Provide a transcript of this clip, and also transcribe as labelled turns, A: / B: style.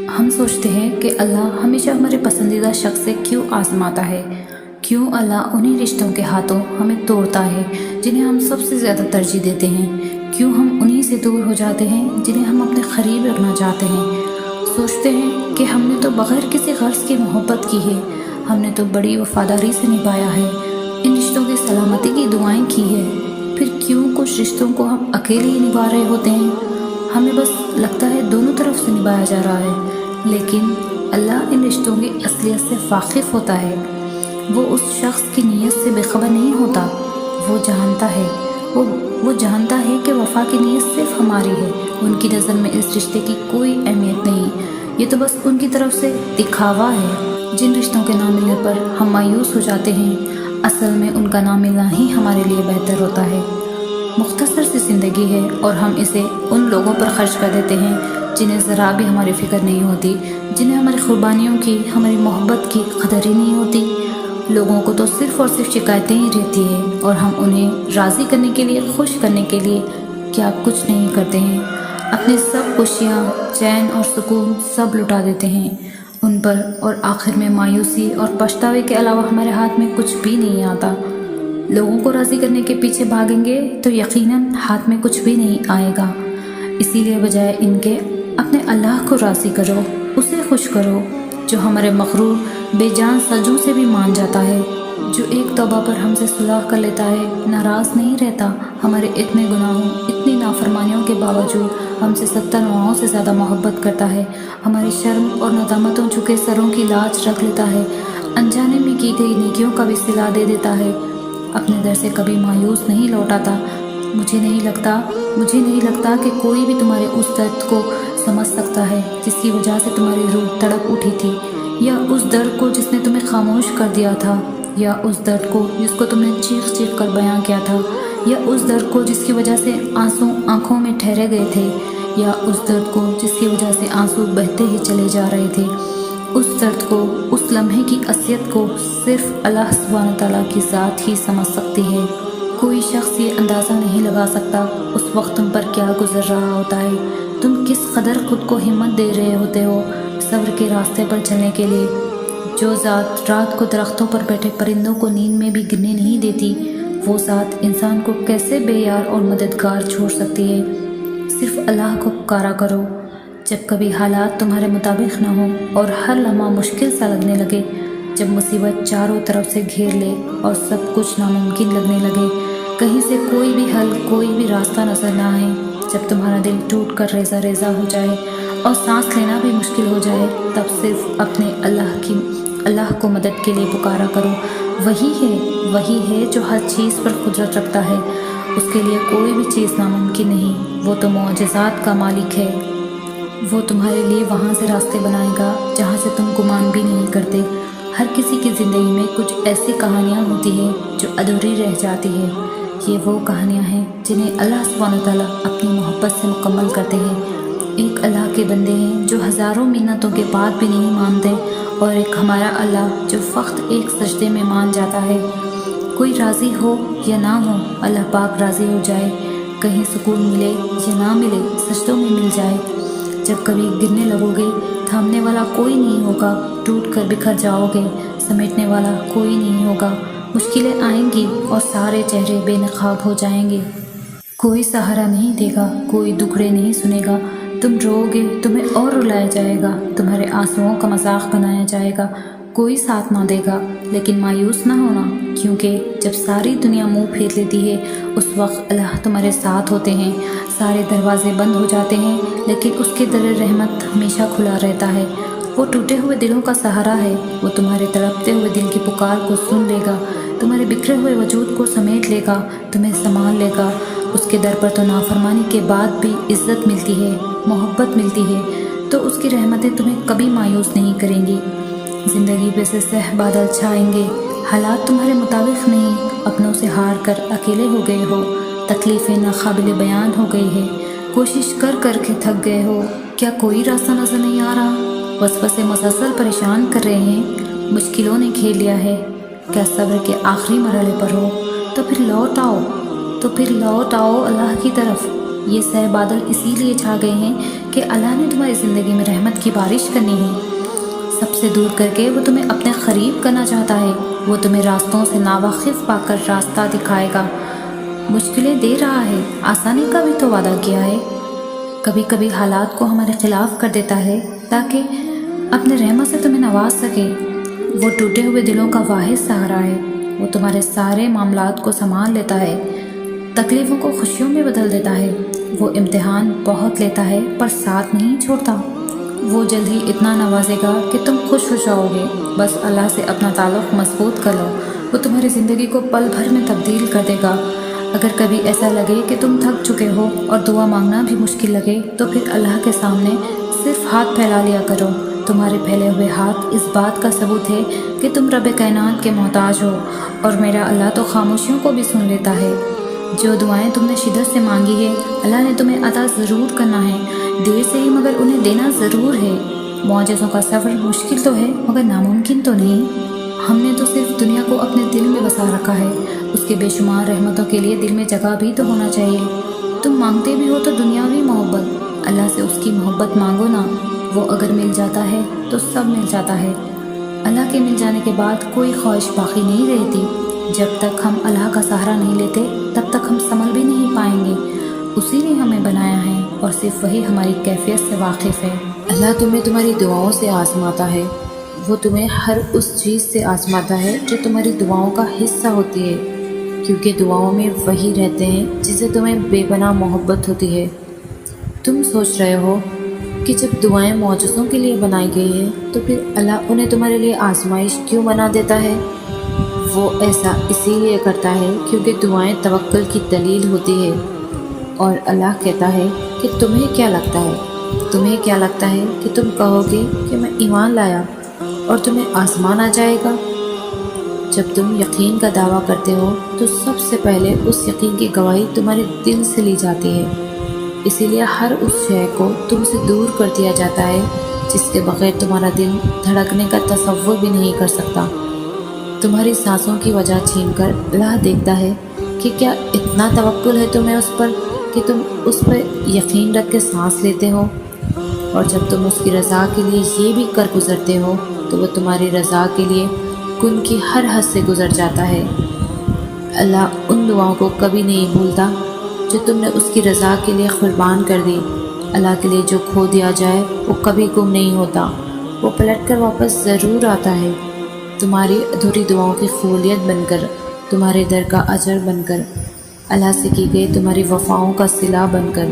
A: ہم سوچتے ہیں کہ اللہ ہمیشہ ہمارے پسندیدہ شخص سے کیوں آزماتا ہے، کیوں اللہ انہی رشتوں کے ہاتھوں ہمیں توڑتا ہے جنہیں ہم سب سے زیادہ ترجیح دیتے ہیں، کیوں ہم انہی سے دور ہو جاتے ہیں جنہیں ہم اپنے قریب رکھنا چاہتے ہیں۔ سوچتے ہیں کہ ہم نے تو بغیر کسی غرض کی محبت کی ہے، ہم نے تو بڑی وفاداری سے نبھایا ہے، ان رشتوں کی سلامتی کی دعائیں کی ہے، پھر کیوں کچھ رشتوں کو ہم اکیلے ہی نبھا رہے ہوتے ہیں؟ ہمیں بس لگتا ہے دونوں طرف سے نبھایا جا رہا ہے، لیکن اللہ ان رشتوں کی اصلیت سے واقف ہوتا ہے۔ وہ اس شخص کی نیت سے بے خبر نہیں ہوتا، وہ جانتا ہے کہ وفا کی نیت صرف ہماری ہے، ان کی نظر میں اس رشتے کی کوئی اہمیت نہیں، یہ تو بس ان کی طرف سے دکھاوا ہے۔ جن رشتوں کے نہ ملنے پر ہم مایوس ہو جاتے ہیں، اصل میں ان کا نہ ملنا ہی ہمارے لیے بہتر ہوتا ہے۔ مختصر سی زندگی ہے اور ہم اسے ان لوگوں پر خرچ کر دیتے ہیں جنہیں ذرا بھی ہماری فکر نہیں ہوتی، جنہیں ہماری قربانیوں کی، ہماری محبت کی قدر ہی نہیں ہوتی۔ لوگوں کو تو صرف اور صرف شکایتیں ہی رہتی ہیں اور ہم انہیں راضی کرنے کے لیے، خوش کرنے کے لیے کیا کچھ نہیں کرتے ہیں، اپنی سب خوشیاں، چین اور سکون سب لٹا دیتے ہیں ان پر، اور آخر میں مایوسی اور پچھتاوے کے علاوہ ہمارے ہاتھ میں کچھ بھی نہیں آتا۔ لوگوں کو راضی کرنے کے پیچھے بھاگیں گے تو یقیناً ہاتھ میں کچھ بھی نہیں آئے گا۔ اسی لیے بجائے ان کے اپنے اللہ کو راضی کرو، اسے خوش کرو جو ہمارے مغرور بے جان سجوں سے بھی مان جاتا ہے، جو ایک توبہ پر ہم سے صلح کر لیتا ہے، ناراض نہیں رہتا، ہمارے اتنے گناہوں، اتنی نافرمانیوں کے باوجود ہم سے 70 نوعوں سے زیادہ محبت کرتا ہے، ہماری شرم اور ندامتوں جھکے سروں کی لاج رکھ لیتا ہے، انجانے میں کی گئی نیکیوں کا بھی صلہ دے دیتا ہے، اپنے در سے کبھی مایوس نہیں لوٹاتا۔ مجھے نہیں لگتا کہ کوئی بھی تمہارے اس درد کو سمجھ سکتا ہے جس کی وجہ سے تمہاری روح تڑپ اٹھی تھی، یا اس درد کو جس نے تمہیں خاموش کر دیا تھا، یا اس درد کو جس کو تم نے چیخ چیخ کر بیان کیا تھا، یا اس درد کو جس کی وجہ سے آنسو آنکھوں میں ٹھہرے گئے تھے، یا اس درد کو جس کی وجہ سے آنسو بہتے ہی چلے جا رہے تھے۔ اس درد کو، اس لمحے کی اذیت کو صرف اللہ سبحانہ تعالیٰ کی ذات ہی سمجھ سکتی ہے۔ کوئی شخص یہ اندازہ نہیں لگا سکتا اس وقت تم پر کیا گزر رہا ہوتا ہے، تم کس قدر خود کو ہمت دے رہے ہوتے ہو صبر کے راستے پر چلنے کے لیے۔ جو ذات رات کو درختوں پر بیٹھے پرندوں کو نیند میں بھی گرنے نہیں دیتی، وہ ذات انسان کو کیسے بے یار اور مددگار چھوڑ سکتی ہے؟ صرف اللہ کو پکارا کرو جب کبھی حالات تمہارے مطابق نہ ہوں اور ہر لمحہ مشکل سا لگنے لگے، جب مصیبت چاروں طرف سے گھیر لے اور سب کچھ ناممکن لگنے لگے، کہیں سے کوئی بھی حل، کوئی بھی راستہ نظر نہ آئے، جب تمہارا دل ٹوٹ کر ریزہ ریزہ ہو جائے اور سانس لینا بھی مشکل ہو جائے، تب صرف اپنے اللہ کو مدد کے لیے پکارا کرو۔ وہی ہے جو ہر چیز پر قدرت رکھتا ہے، اس کے لیے کوئی بھی چیز ناممکن نہیں، وہ تو معجزات کا مالک ہے۔ وہ تمہارے لیے وہاں سے راستے بنائے گا جہاں سے تم گمان بھی نہیں کرتے۔ ہر کسی کی زندگی میں کچھ ایسی کہانیاں ہوتی ہیں جو ادھوری رہ جاتی ہے، یہ وہ کہانیاں ہیں جنہیں اللہ سبحانہ تعالیٰ اپنی محبت سے مکمل کرتے ہیں۔ ایک اللہ کے بندے ہیں جو ہزاروں منتوں کے بعد بھی نہیں مانتے، اور ایک ہمارا اللہ جو فقط ایک سجدے میں مان جاتا ہے۔ کوئی راضی ہو یا نہ ہو، اللہ پاک راضی ہو جائے، کہیں سکون ملے یا نہ ملے، سجدوں میں مل جائے۔ جب کبھی گرنے لگو گے، تھامنے والا کوئی نہیں ہوگا، ٹوٹ کر بکھر جاؤ گے، سمیٹنے والا کوئی نہیں ہوگا، مشکلیں آئیں گی اور سارے چہرے بے نقاب ہو جائیں گے، کوئی سہارا نہیں دے گا، کوئی دکھڑے نہیں سنے گا، تم رو گے، تمہیں اور رلایا جائے گا، تمہارے آنسوؤں کا مذاق بنایا جائے گا، کوئی ساتھ نہ دے گا، لیکن مایوس نہ ہونا، کیونکہ جب ساری دنیا منہ پھیر لیتی ہے اس وقت اللہ تمہارے ساتھ ہوتے ہیں۔ سارے دروازے بند ہو جاتے ہیں لیکن اس کے در رحمت ہمیشہ کھلا رہتا ہے۔ وہ ٹوٹے ہوئے دلوں کا سہارا ہے، وہ تمہارے تڑپتے ہوئے دل کی پکار کو سن لے گا، تمہارے بکھرے ہوئے وجود کو سمیٹ لے گا، تمہیں سنبھال لے گا۔ اس کے در پر تو نافرمانی کے بعد بھی عزت ملتی ہے، محبت ملتی ہے، تو اس کی رحمتیں تمہیں کبھی مایوس نہیں کریں گی۔ زندگی پہ سے سہ بادل چھائیں گے، حالات تمہارے مطابق نہیں، اپنوں سے ہار کر اکیلے ہو گئے ہو، تکلیفیں ناقابل بیان ہو گئی ہے، کوشش کر کر کے تھک گئے ہو، کیا کوئی راستہ نظر نہیں آ رہا؟ وسوسے مسلسل پریشان کر رہے ہیں، مشکلوں نے گھیر لیا ہے، کیا صبر کے آخری مرحلے پر ہو؟ تو پھر لوٹ آؤ اللہ کی طرف۔ یہ سہ بادل اسی لیے چھا گئے ہیں کہ اللہ نے تمہاری زندگی میں رحمت کی بارش کرنی ہے۔ سب سے دور کر کے وہ تمہیں اپنے قریب کرنا چاہتا ہے۔ وہ تمہیں راستوں سے ناواقف پا کر راستہ دکھائے گا۔ مشکلیں دے رہا ہے، آسانی کا بھی تو وعدہ کیا ہے۔ کبھی کبھی حالات کو ہمارے خلاف کر دیتا ہے تاکہ اپنے رحمت سے تمہیں نواز سکے۔ وہ ٹوٹے ہوئے دلوں کا واحد سہارا ہے۔ وہ تمہارے سارے معاملات کو سنبھال لیتا ہے، تکلیفوں کو خوشیوں میں بدل دیتا ہے۔ وہ امتحان بہت لیتا ہے پر ساتھ نہیں چھوڑتا۔ وہ جلد ہی اتنا نوازے گا کہ تم خوش ہو جاؤ گے۔ بس اللہ سے اپنا تعلق مضبوط کر لو، وہ تمہاری زندگی کو پل بھر میں تبدیل کر دے گا۔ اگر کبھی ایسا لگے کہ تم تھک چکے ہو اور دعا مانگنا بھی مشکل لگے تو پھر اللہ کے سامنے صرف ہاتھ پھیلا لیا کرو۔ تمہارے پھیلے ہوئے ہاتھ اس بات کا ثبوت ہے کہ تم رب کائنات کے محتاج ہو، اور میرا اللہ تو خاموشیوں کو بھی سن لیتا ہے۔ جو دعائیں تم نے شدت سے مانگی ہے اللہ نے تمہیں عطا ضرور کرنا ہے، دیر سے ہی مگر انہیں دینا ضرور ہے۔ معجزوں کا سفر مشکل تو ہے مگر ناممکن تو نہیں۔ ہم نے تو صرف دنیا کو اپنے دل میں بسا رکھا ہے، اس کے بے شمار رحمتوں کے لیے دل میں جگہ بھی تو ہونا چاہیے۔ تم مانگتے بھی ہو تو دنیاوی محبت، اللہ سے اس کی محبت مانگو نا، وہ اگر مل جاتا ہے تو سب مل جاتا ہے۔ اللہ کے مل جانے کے بعد کوئی خواہش باقی نہیں رہتی۔ جب تک ہم اللہ کا سہارا نہیں لیتے تب تک ہم سنبھل بھی نہیں پائیں گے۔ اسی نے ہمیں بنایا ہے اور صرف وہی ہماری کیفیت سے واقف ہے۔
B: اللہ تمہیں تمہاری دعاؤں سے آزماتا ہے۔ وہ تمہیں ہر اس چیز سے آزماتا ہے جو تمہاری دعاؤں کا حصہ ہوتی ہے، کیونکہ دعاؤں میں وہی رہتے ہیں جسے تمہیں بے پناہ محبت ہوتی ہے۔ تم سوچ رہے ہو کہ جب دعائیں معجزوں کے لیے بنائی گئی ہیں تو پھر اللہ انہیں تمہارے لیے آزمائش کیوں بنا دیتا ہے؟ وہ ایسا اسی لیے کرتا ہے کیونکہ دعائیں توکل کی دلیل ہوتی ہے، اور اللہ کہتا ہے کہ تمہیں کیا لگتا ہے؟ تمہیں کیا لگتا ہے کہ تم کہو گے کہ میں ایمان لایا اور تمہیں آسمان آ جائے گا؟ جب تم یقین کا دعویٰ کرتے ہو تو سب سے پہلے اس یقین کی گواہی تمہارے دل سے لی جاتی ہے۔ اسی لیے ہر اس شے کو تم سے دور کر دیا جاتا ہے جس کے بغیر تمہارا دل دھڑکنے کا تصور بھی نہیں کر سکتا۔ تمہاری سانسوں کی وجہ چھین کر اللہ دیکھتا ہے کہ کیا اتنا توکل ہے تمہیں اس پر کہ تم اس پر یقین رکھ کے سانس لیتے ہو، اور جب تم اس کی رضا کے لیے یہ بھی کر گزرتے ہو تو وہ تمہاری رضا کے لیے کن کی ہر حد سے گزر جاتا ہے۔ اللہ ان دعاؤں کو کبھی نہیں بھولتا جو تم نے اس کی رضا کے لیے قربان کر دی۔ اللہ کے لیے جو کھو دیا جائے وہ کبھی گم نہیں ہوتا، وہ پلٹ کر واپس ضرور آتا ہے، تمہاری ادھوری دعاؤں کی قبولیت بن کر، تمہارے در کا اجر بن کر، اللہ سے کی گئی تمہاری وفاؤں کا صلہ بن کر۔